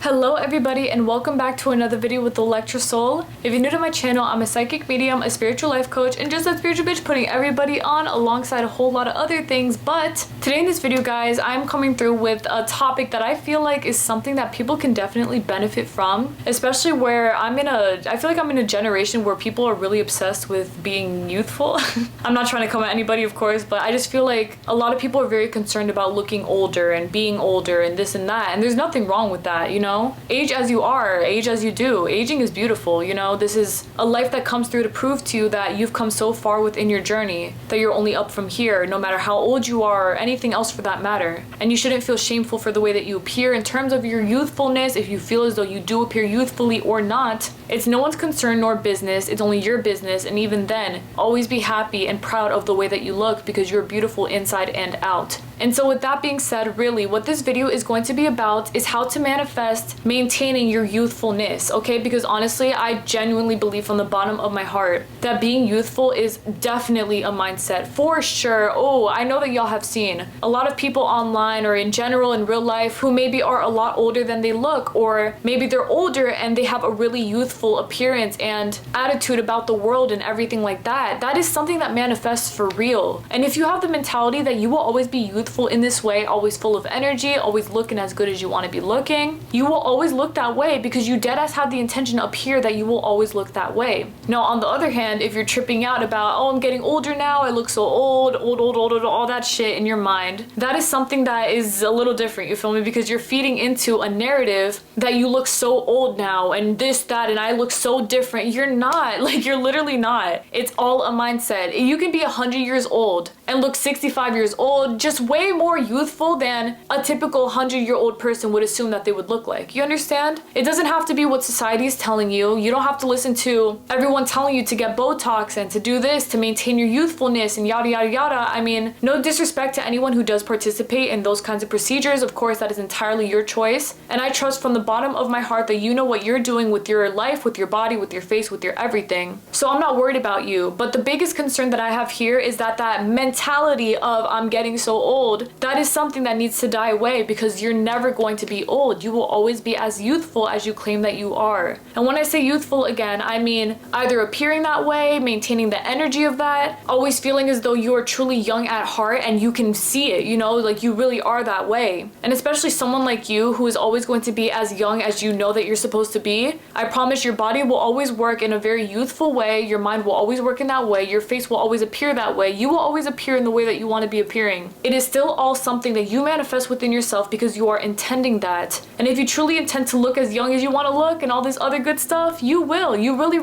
Hello everybody and welcome back to another video with Electra Soul. If you're new to my channel, I'm a psychic medium, a spiritual life coach, and just a spiritual bitch putting everybody on alongside a whole lot of other things. But today in this video, guys, I'm coming through with a topic that I feel like is something that people can definitely benefit from, especially where I feel like I'm in a generation where people are really obsessed with being youthful. I'm not trying to come at anybody, of course, but I just feel like a lot of people are very concerned about looking older and being older and this and that, and there's nothing wrong with that, you know? Age as you are, age as you do. Aging is beautiful, you know? This is a life that comes through to prove to you that you've come so far within your journey that you're only up from here, no matter how old you are or anything else for that matter. And you shouldn't feel shameful for the way that you appear in terms of your youthfulness. If you feel as though you do appear youthfully or not, it's no one's concern nor business. It's only your business. And even then, always be happy and proud of the way that you look because you're beautiful inside and out. And so with that being said, really what this video is going to be about is how to manifest maintaining your youthfulness, okay? Because honestly, I genuinely believe from the bottom of my heart that being youthful is definitely a mindset for sure. Oh, I know that y'all have seen a lot of people online or in general in real life who maybe are a lot older than they look, or maybe they're older and they have a really youthful appearance and attitude about the world and everything like that. That is something that manifests for real. And if you have the mentality that you will always be youthful in this way, always full of energy, always looking as good as you want to be looking, you will always look that way because you deadass have the intention up here that you will always look that way. Now, on the other hand, if you're tripping out about, oh, I'm getting older now, I look so old, all that shit in your mind, that is something that is a little different, you feel me? Because you're feeding into a narrative that you look so old now and this, that, and I look so different. You're not. Like, you're literally not. It's all a mindset. You can be 100 years old and look 65 years old, just way more youthful than a typical 100-year-old person would assume that they would look like. You understand? It doesn't have to be what society is telling you. You don't have to listen to everyone telling you to get Botox and to do this to maintain your youthfulness and yada yada yada. I mean, no disrespect to anyone who does participate in those kinds of procedures. Of course, that is entirely your choice. And I trust from the bottom of my heart that you know what you're doing with your life, with your body, with your face, with your everything. So I'm not worried about you. But the biggest concern that I have here is that mentality of I'm getting so old, that is something that needs to die away because you're never going to be old. You will always be as youthful as you claim that you are. And when I say youthful, again, I mean either appearing that way, maintaining the energy of that, always feeling as though you are truly young at heart and you can see it, you know, like you really are that way. And especially someone like you who is always going to be as young as you know that you're supposed to be, I promise your body will always work in a very youthful way, your mind will always work in that way, your face will always appear that way, you will always appear in the way that you want to be appearing. It is still all something that you manifest within yourself because you are intending that. And if you truly intend to look as young as you want to look and all this other good stuff, you will. You really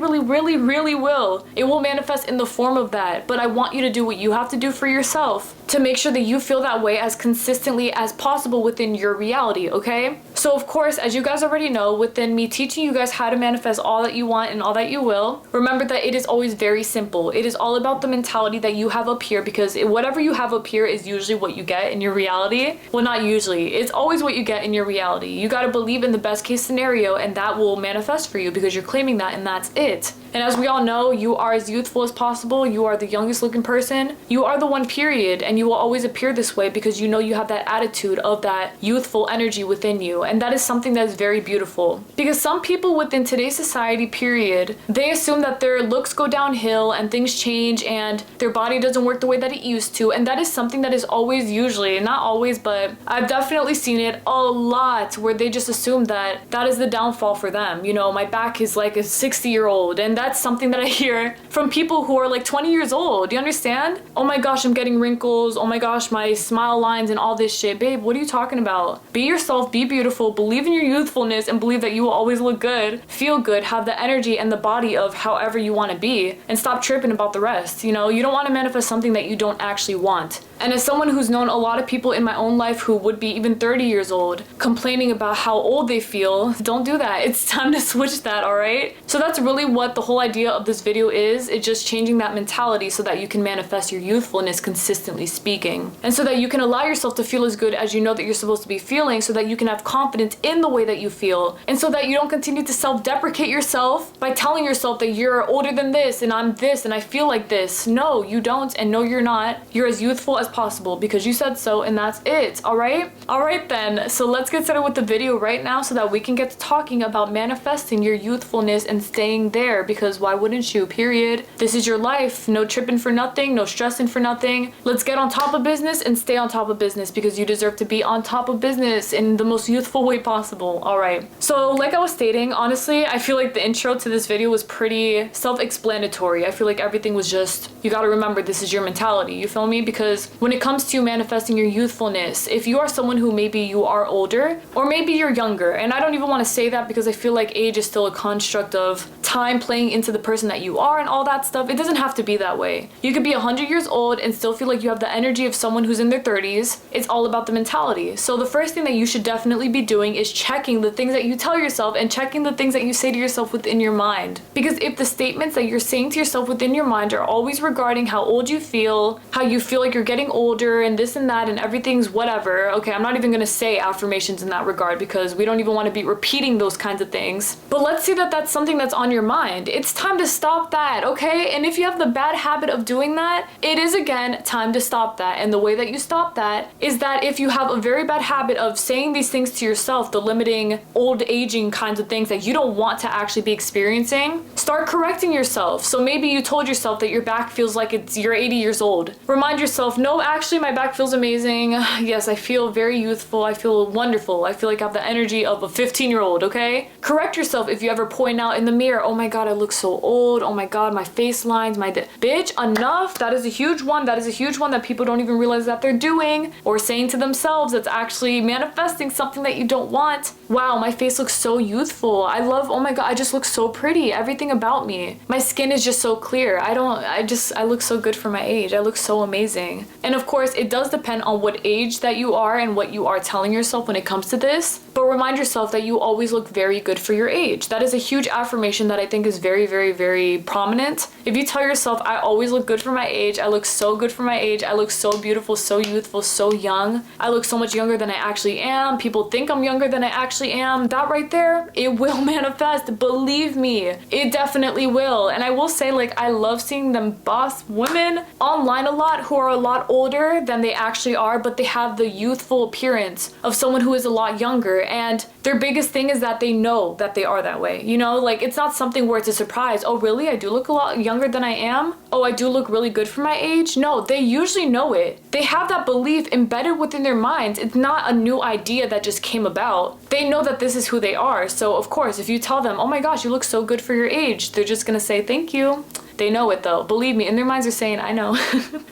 will. It will manifest in the form of that. But I want you to do what you have to do for yourself to make sure that you feel that way as consistently as possible within your reality, okay? So of course, as you guys already know, within me teaching you guys how to manifest all that you want and all that you will, remember that it is always very simple. It is all about the mentality that you have up here, because whatever you have up here is usually what you get in your reality. Well, not usually. It's always what you get in your reality. You gotta believe in the best case scenario and that will manifest for you because you're claiming that and that's it. And as we all know, you are as youthful as possible. You are the youngest looking person. You are the one, period. And you will always appear this way because you know you have that attitude of that youthful energy within you. And that is something that is very beautiful. Because some people within today's society, period, they assume that their looks go downhill and things change and their body doesn't work the way that it used to. And that is something that is always, usually, not always, but I've definitely seen it a lot where they just assume that that is the downfall for them. You know, my back is like a 60-year-old, and that's something that I hear from people who are like 20 years old. Do you understand? Oh my gosh, I'm getting wrinkles. Oh my gosh, my smile lines and all this shit. Babe, what are you talking about? Be yourself, be beautiful, believe in your youthfulness, and believe that you will always look good, feel good, have the energy and the body of however you want to be, and stop tripping about the rest. You know, you don't want to manifest something that you don't actually want. And as someone who's known a lot of people in my own life who would be even 30 years old complaining about how old they feel, don't do that. It's time to switch that, alright? So that's really what the whole idea of this video is. It's just changing that mentality so that you can manifest your youthfulness, consistently speaking. And so that you can allow yourself to feel as good as you know that you're supposed to be feeling, so that you can have confidence in the way that you feel. And so that you don't continue to self-deprecate yourself by telling yourself that you're older than this and I'm this and I feel like this. No, you don't, and no, you're not. You're as youthful as possible because you said so and that's it, alright? Alright then, so let's get started with the video right now so that we can get to talking about manifesting your youthfulness and staying there, because why wouldn't you, period? This is your life. No tripping for nothing, no stressing for nothing. Let's get on top of business and stay on top of business because you deserve to be on top of business in the most youthful way possible, alright? So like I was stating, honestly, I feel like the intro to this video was pretty self-explanatory. I feel like everything was just, you gotta remember this is your mentality, you feel me? Because when it comes to manifesting your youthfulness, if you are someone who maybe you are older or maybe you're younger, and I don't even want to say that because I feel like age is still a construct of time playing into the person that you are and all that stuff. It doesn't have to be that way. You could be 100 years old and still feel like you have the energy of someone who's in their 30s. It's all about the mentality. So the first thing that you should definitely be doing is checking the things that you tell yourself and checking the things that you say to yourself within your mind. Because if the statements that you're saying to yourself within your mind are always regarding how old you feel, how you feel like you're getting older and this and that and everything's whatever, okay, I'm not even gonna say affirmations in that regard because we don't even want to be repeating those kinds of things. But let's say that that's something that's on your mind. It's time to stop that, okay? And if you have the bad habit of doing that, it is again time to stop that. And the way that you stop that is that if you have a very bad habit of saying these things to yourself, the limiting, old aging kinds of things that you don't want to actually be experiencing, start correcting yourself. So maybe you told yourself that your back feels like you're 80 years old. Remind yourself, no, actually my back feels amazing. Yes, I feel very youthful. I feel wonderful. I feel like I have the energy of a 15-year-old, okay? Correct yourself if you ever point out in the mirror, oh my god, I look so old. Oh my god, my face lines, bitch, enough. That is a huge one. That is a huge one that people don't even realize that they're doing or saying to themselves. That's actually manifesting something that you don't want. Wow, my face looks so youthful. I love, oh my god, I just look so pretty. Everything about me. My skin is just so clear. I look so good for my age. I look so amazing. And of course, it does depend on what age that you are and what you are telling yourself when it comes to this. But remind yourself that you always look very good for your age. That is a huge affirmation that I think is very, very, very prominent. If you tell yourself, I always look good for my age, I look so good for my age, I look so beautiful, so youthful, so young, I look so much younger than I actually am, people think I'm younger than I actually am, that right there, it will manifest. Believe me, it definitely will. And I will say, like, I love seeing them boss women online a lot who are a lot older than they actually are, but they have the youthful appearance of someone who is a lot younger. And their biggest thing is that they know that they are that way. You know, like, it's not something where it's a surprise. Oh, really? I do look a lot younger than I am? Oh, I do look really good for my age? No, they usually know it. They have that belief embedded within their minds. It's not a new idea that just came about. They know that this is who they are. So, of course, if you tell them, oh my gosh, you look so good for your age, they're just gonna say, thank you. They know it though. Believe me, in their minds are saying, I know,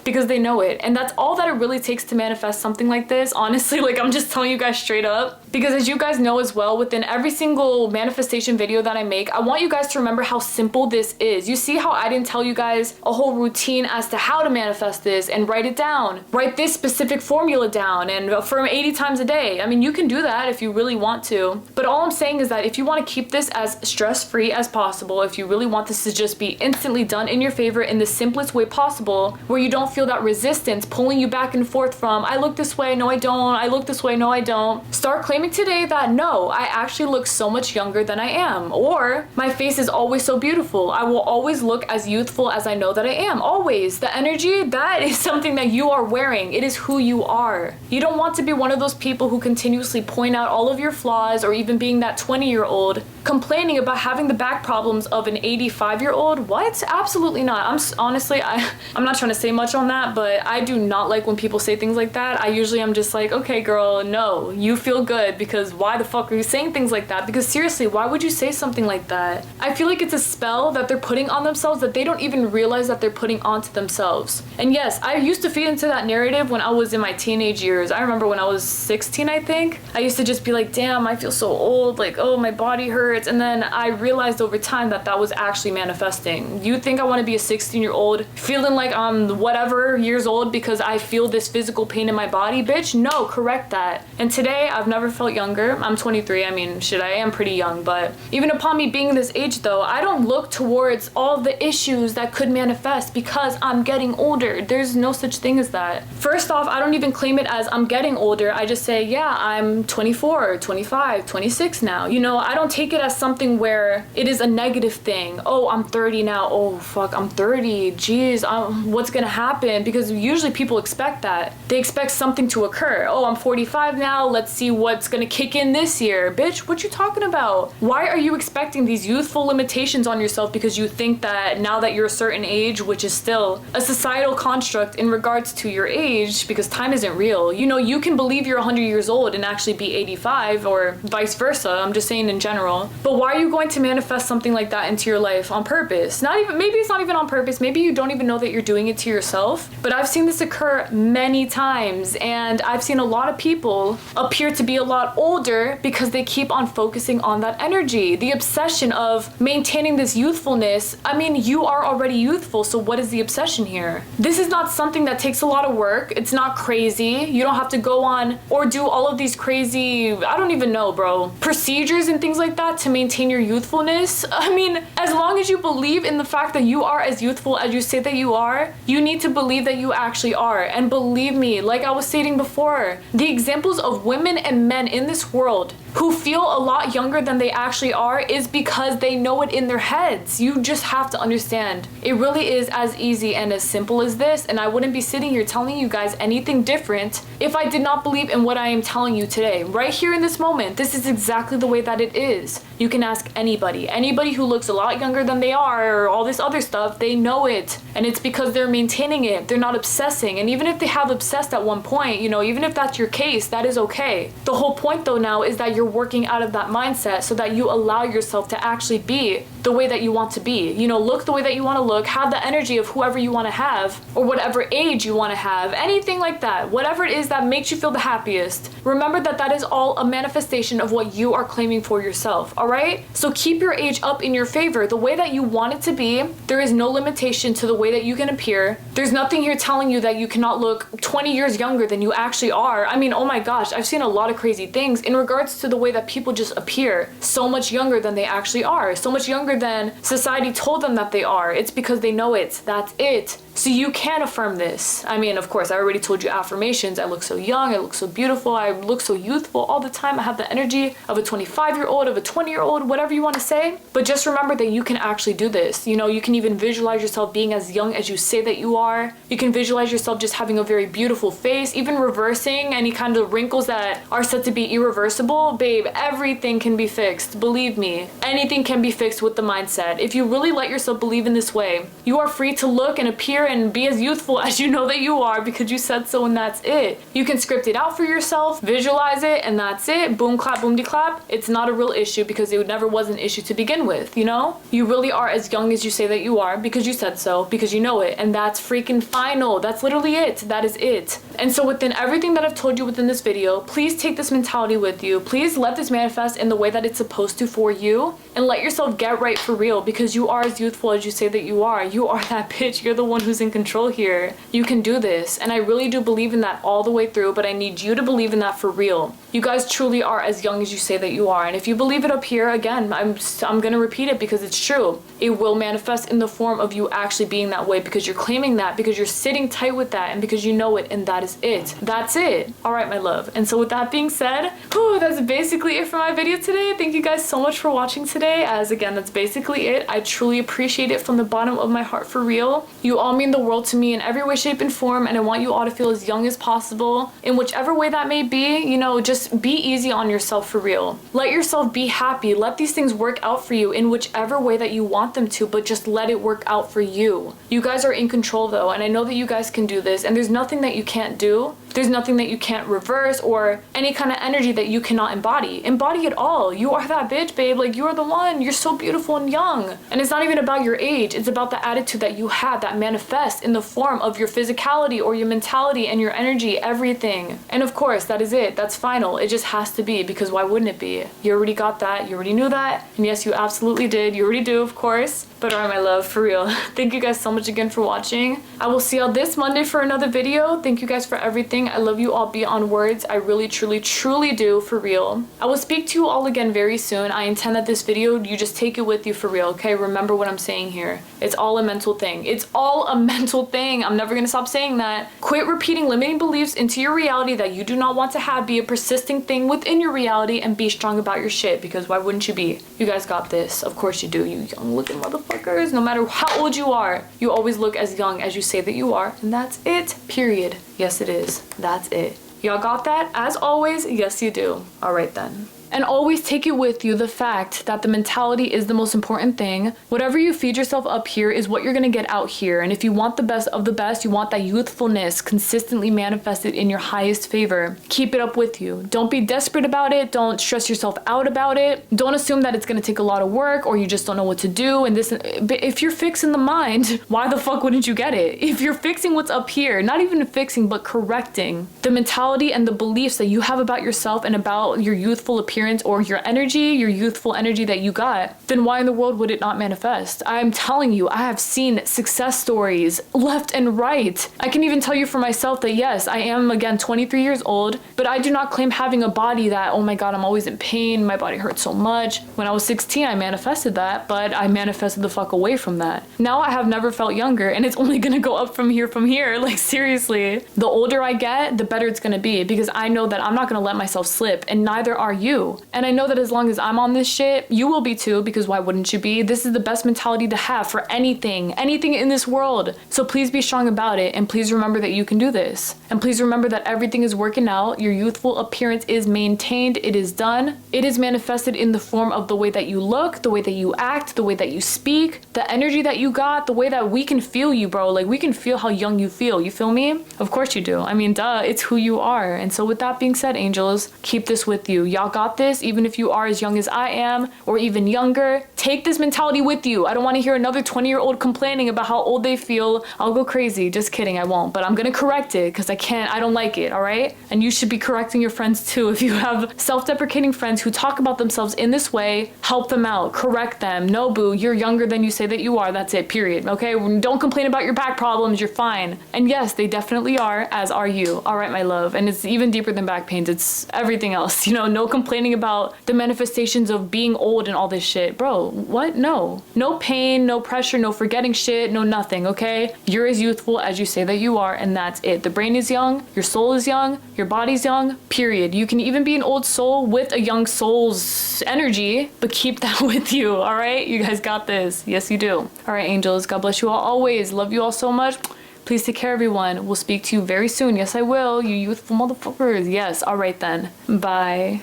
because they know it. And that's all that it really takes to manifest something like this. Honestly, like, I'm just telling you guys straight up. Because as you guys know as well, within every single manifestation video that I make, I want you guys to remember how simple this is. You see how I didn't tell you guys a whole routine as to how to manifest this and write it down. Write this specific formula down and affirm 80 times a day. I mean, you can do that if you really want to. But all I'm saying is that if you want to keep this as stress-free as possible, if you really want this to just be instantly done in your favor in the simplest way possible, where you don't feel that resistance pulling you back and forth from, I look this way, no I don't, I look this way, no I don't. Start claiming today that no, I actually look so much younger than I am, or my face is always so beautiful. I will always look as youthful as I know that I am. Always. The energy, that is something that you are wearing. It is who you are. You don't want to be one of those people who continuously point out all of your flaws, or even being that 20-year-old complaining about having the back problems of an 85-year-old. What? Absolutely not. I'm not trying to say much on that, but I do not like when people say things like that. I usually am just like, okay girl, no, you feel good, because why the fuck are you saying things like that? Because seriously, why would you say something like that? I feel like it's a spell that they're putting on themselves that they don't even realize that they're putting onto themselves. And yes, I used to feed into that narrative when I was in my teenage years. I remember when I was 16, I think, I used to just be like, damn, I feel so old, like, oh, my body hurts. And then I realized over time that that was actually manifesting. You think I want to be a 16-year-old feeling like I'm whatever years old because I feel this physical pain in my body? Bitch, no, correct that. And today I've never felt younger. I'm 23. I mean, shit, I am pretty young, but even upon me being this age though, I don't look towards all the issues that could manifest because I'm getting older. There's no such thing as that. First off, I don't even claim it as I'm getting older. I just say, yeah, I'm 24, 25, 26 now. You know, I don't take it it as something where it is a negative thing. Oh, I'm 30 now. Oh, fuck, I'm 30. Jeez, what's gonna happen? Because usually people expect that. They expect something to occur. Oh, I'm 45 now. Let's see what's gonna kick in this year. Bitch, what you talking about? Why are you expecting these youthful limitations on yourself because you think that now that you're a certain age, which is still a societal construct in regards to your age, because time isn't real. You know, you can believe you're 100 years old and actually be 85 or vice versa. I'm just saying in general. But why are you going to manifest something like that into your life on purpose? Not even, maybe it's not even on purpose. Maybe you don't even know that you're doing it to yourself. But I've seen this occur many times, and I've seen a lot of people appear to be a lot older because they keep on focusing on that energy. The obsession of maintaining this youthfulness. I mean, you are already youthful, so what is the obsession here? This is not something that takes a lot of work. It's not crazy. You don't have to go on or do all of these crazy, I don't even know, bro, procedures and things like that to maintain your youthfulness. I mean, as long as you believe in the fact that you are as youthful as you say that you are, you need to believe that you actually are. And believe me, like I was stating before, the examples of women and men in this world who feel a lot younger than they actually are is because they know it in their heads. You just have to understand. It really is as easy and as simple as this, and I wouldn't be sitting here telling you guys anything different if I did not believe in what I am telling you today. Right here in this moment, this is exactly the way that it is. You can ask anybody who looks a lot younger than they are or all this other stuff, they know it. And it's because they're maintaining it. They're not obsessing. And even if they have obsessed at one point, you know, even if that's your case, that is okay. The whole point though now is that you're working out of that mindset so that you allow yourself to actually be the way that you want to be. You know, look the way that you want to look, have the energy of whoever you want to have or whatever age you want to have, anything like that. Whatever it is that makes you feel the happiest. Remember that that is all a manifestation of what you are claiming for yourself, all right? So keep your age up in your favor, the way that you want it to be. There is no limitation to the way that you can appear. There's nothing here telling you that you cannot look 20 years younger than you actually are. I mean, oh my gosh, I've seen a lot of crazy things in regards to the way that people just appear so much younger than they actually are, so much younger than society told them that they are. It's because they know it. That's it. So you can affirm this. I mean, of course, I already told you affirmations. I look so young, I look so beautiful, I look so youthful all the time. I have the energy of a 25-year-old, of a 20-year-old, whatever you want to say. But just remember that you can actually do this. You know, you can even visualize yourself being as young as you say that you are. You can visualize yourself just having a very beautiful face, even reversing any kind of wrinkles that are said to be irreversible. Babe, everything can be fixed. Believe me, anything can be fixed with the mindset. If you really let yourself believe in this way, you are free to look and appear and be as youthful as you know that you are because you said so, and that's it. You can script it out for yourself, visualize it, and that's it. Boom, clap, boom, de clap. It's not a real issue because it never was an issue to begin with, you know? You really are as young as you say that you are because you said so, because you know it, and that's freaking final. That's literally it. That is it. And so within everything that I've told you within this video, please take this mentality with you. Please let this manifest in the way that it's supposed to for you, and let yourself get right for real because you are as youthful as you say that you are. You are that bitch. You're the one who's in control here. You can do this, and I really do believe in that all the way through, but I need you to believe in that for real. You guys truly are as young as you say that you are, and if you believe it up here, again, I'm gonna repeat it because it's true. It will manifest in the form of you actually being that way because you're claiming that, because you're sitting tight with that, and because you know it, and that is it. That's it. All right, my love. And so with that being said, whew, that's basically it for my video today. Thank you guys so much for watching today, as again, that's basically it. I truly appreciate it from the bottom of my heart for real. You all mean the world to me in every way, shape, and form, and I want you all to feel as young as possible in whichever way that may be. You know, just be easy on yourself for real. Let yourself be happy. Let these things work out for you in whichever way that you want them to, but just let it work out for you. You guys are in control though, and I know that you guys can do this, and there's nothing that you can't do. There's nothing that you can't reverse or any kind of energy that you cannot embody. Embody it all. You are that bitch, babe. Like, you are the one. You're so beautiful and young. And it's not even about your age. It's about the attitude that you have that manifests in the form of your physicality or your mentality and your energy, everything. And of course, that is it. That's final. It just has to be, because why wouldn't it be? You already got that. You already knew that. And yes, you absolutely did. You already do, of course. But alright, my love, for real. Thank you guys so much again for watching. I will see y'all this Monday for another video. Thank you guys for everything. watching. I love you all beyond words. I really, truly, truly do, for real. I will speak to you all again very soon. I intend that this video, you just take it with you for real, okay? Remember what I'm saying here. It's all a mental thing. It's all a mental thing. I'm never gonna stop saying that. Quit repeating limiting beliefs into your reality that you do not want to have be a persisting thing within your reality, and be strong about your shit, because why wouldn't you be? You guys got this. Of course you do, you young looking motherfuckers. No matter how old you are, you always look as young as you say that you are, and that's it, period. Yes, it is. That's it. Y'all got that? As always, yes, you do. All right then. And always take it with you, the fact that the mentality is the most important thing. Whatever you feed yourself up here is what you're gonna get out here. And if you want the best of the best, you want that youthfulness consistently manifested in your highest favor, keep it up with you. Don't be desperate about it. Don't stress yourself out about it. Don't assume that it's gonna take a lot of work or you just don't know what to do. And this, but if you're fixing the mind, why the fuck wouldn't you get it? If you're fixing what's up here, not even fixing, but correcting the mentality and the beliefs that you have about yourself and about your youthful appearance, or your energy, your youthful energy that you got, then why in the world would it not manifest? I'm telling you, I have seen success stories left and right. I can even tell you for myself that yes, I am again 23 years old, but I do not claim having a body that, oh my God, I'm always in pain, my body hurts so much. When I was 16, I manifested that, but I manifested the fuck away from that. Now I have never felt younger, and it's only gonna go up from here. Like seriously, the older I get, the better it's gonna be, because I know that I'm not gonna let myself slip, and neither are you. And I know that as long as I'm on this shit, you will be too, because why wouldn't you be? This is the best mentality to have for anything in this world. So please be strong about it, and please remember that you can do this. And please remember that everything is working out. Your youthful appearance is maintained. It is done. It is manifested in the form of the way that you look, the way that you act, the way that you speak, the energy that you got, the way that we can feel you, bro. Like we can feel how young you feel. You feel me? Of course you do. I mean, duh, it's who you are. And so with that being said, angels, keep this with you. Y'all got this. Even if you are as young as I am, or even younger, take this mentality with you. I don't want to hear another 20-year-old complaining about how old they feel. I'll go crazy. Just kidding, I won't. But I'm gonna correct it, because I don't like it, all right? And you should be correcting your friends too. If you have self-deprecating friends who talk about themselves in this way, help them out, correct them. No, boo, you're younger than you say that you are. That's it, period, okay? Don't complain about your back problems, you're fine. And yes, they definitely are, as are you. All right, my love. And it's even deeper than back pains. It's everything else, you know, no complaining about the manifestations of being old and all this shit. Bro, what? No pain, no pressure, no forgetting shit, no nothing, okay? You're as youthful as you say that you are, and that's it. The brain is young, your soul is young, your body's young, period. You can even be an old soul with a young soul's energy, but keep that with you, all right? You guys got this. Yes, you do. All right, angels, God bless you all always. Love you all so much. Please take care, everyone. We'll speak to you very soon. Yes, I will. You youthful motherfuckers. Yes. All right then. Bye.